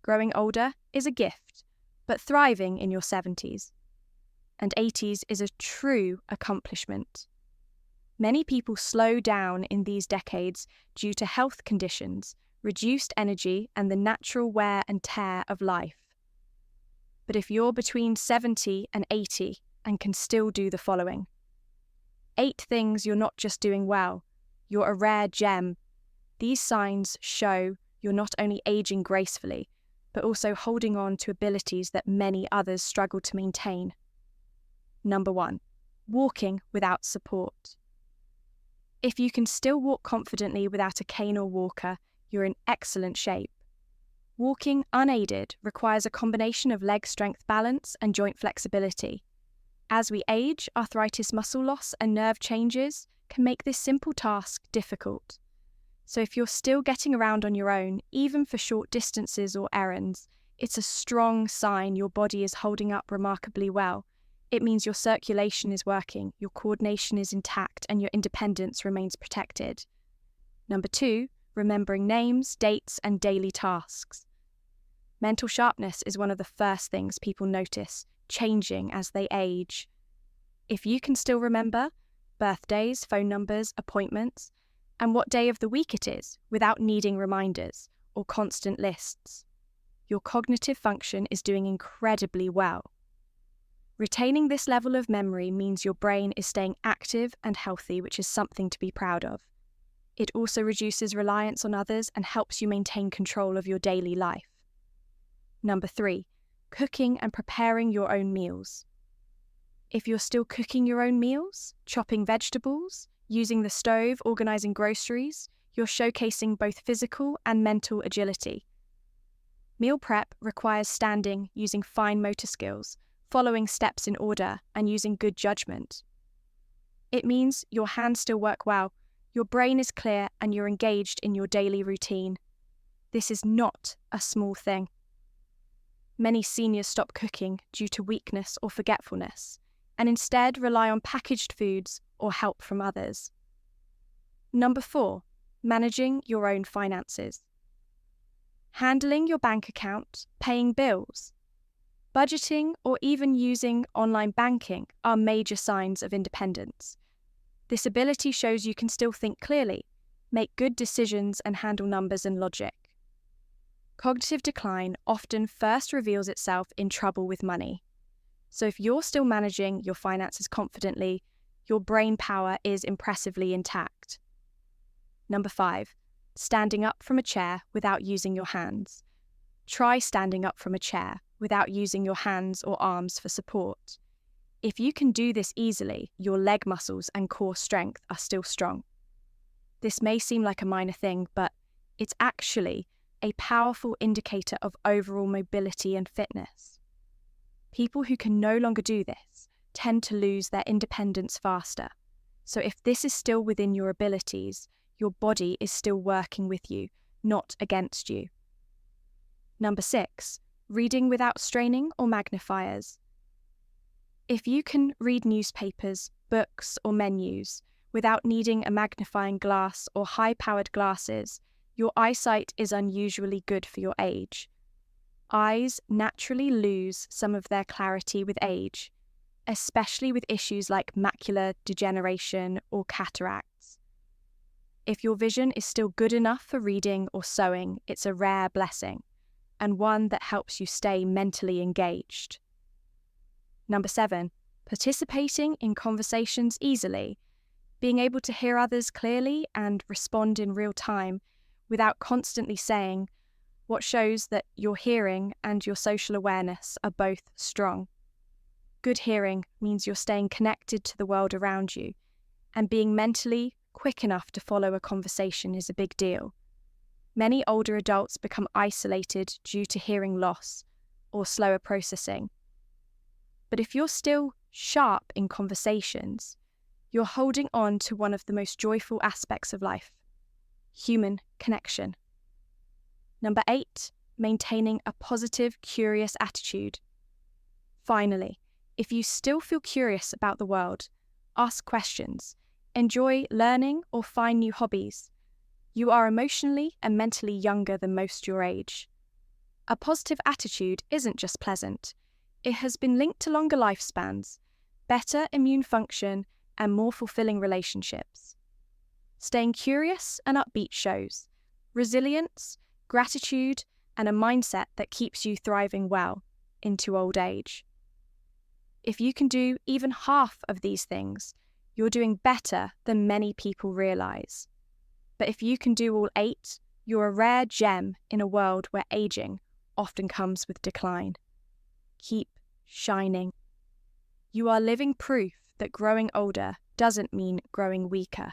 Growing older is a gift, but thriving in your 70s and 80s is a true accomplishment. Many people slow down in these decades due to health conditions, reduced energy, and the natural wear and tear of life. But if you're between 70 and 80 and can still do the following: 8 things you're not just doing well, you're a rare gem. These signs show you're not only aging gracefully, but also holding on to abilities that many others struggle to maintain. Number 1, walking without support. If you can still walk confidently without a cane or walker, you're in excellent shape. Walking unaided requires a combination of leg strength balance and joint flexibility. As we age, arthritis, muscle loss, and nerve changes can make this simple task difficult. So if you're still getting around on your own, even for short distances or errands, it's a strong sign your body is holding up remarkably well. It means your circulation is working, your coordination is intact, and your independence remains protected. Number 2, remembering names, dates, and daily tasks. Mental sharpness is one of the first things people notice, changing as they age. If you can still remember birthdays, phone numbers, appointments, and what day of the week it is without needing reminders or constant lists, your cognitive function is doing incredibly well. Retaining this level of memory means your brain is staying active and healthy, which is something to be proud of. It also reduces reliance on others and helps you maintain control of your daily life. Number 3, cooking and preparing your own meals. If you're still cooking your own meals, chopping vegetables, using the stove, organizing groceries, you're showcasing both physical and mental agility. Meal prep requires standing, using fine motor skills, following steps in order, and using good judgment. It means your hands still work well, your brain is clear, and you're engaged in your daily routine. This is not a small thing. Many seniors stop cooking due to weakness or forgetfulness, and instead rely on packaged foods or help from others. Number 4, managing your own finances. Handling your bank account, paying bills, budgeting, or even using online banking are major signs of independence. This ability shows you can still think clearly, make good decisions, and handle numbers and logic. Cognitive decline often first reveals itself in trouble with money. So if you're still managing your finances confidently, your brain power is impressively intact. Number 5, standing up from a chair without using your hands. Try standing up from a chair without using your hands or arms for support. If you can do this easily, your leg muscles and core strength are still strong. This may seem like a minor thing, but it's actually a powerful indicator of overall mobility and fitness. People who can no longer do this tend to lose their independence faster. So if this is still within your abilities, your body is still working with you, not against you. Number 6, reading without straining or magnifiers. If you can read newspapers, books, or menus without needing a magnifying glass or high-powered glasses, your eyesight is unusually good for your age. Eyes naturally lose some of their clarity with age, especially with issues like macular degeneration or cataracts. If your vision is still good enough for reading or sewing, it's a rare blessing, and one that helps you stay mentally engaged. Number 7, participating in conversations easily, being able to hear others clearly and respond in real time without constantly saying, what shows that your hearing and your social awareness are both strong. Good hearing means you're staying connected to the world around you, and being mentally quick enough to follow a conversation is a big deal. Many older adults become isolated due to hearing loss or slower processing. But if you're still sharp in conversations, you're holding on to one of the most joyful aspects of life: human connection. Number 8, maintaining a positive, curious attitude. Finally, if you still feel curious about the world, ask questions, enjoy learning, or find new hobbies, you are emotionally and mentally younger than most your age. A positive attitude isn't just pleasant. It has been linked to longer lifespans, better immune function, and more fulfilling relationships. Staying curious and upbeat shows resilience, gratitude, and a mindset that keeps you thriving well into old age. If you can do even half of these things, you're doing better than many people realize. But if you can do all 8, you're a rare gem in a world where aging often comes with decline. Keep shining. You are living proof that growing older doesn't mean growing weaker.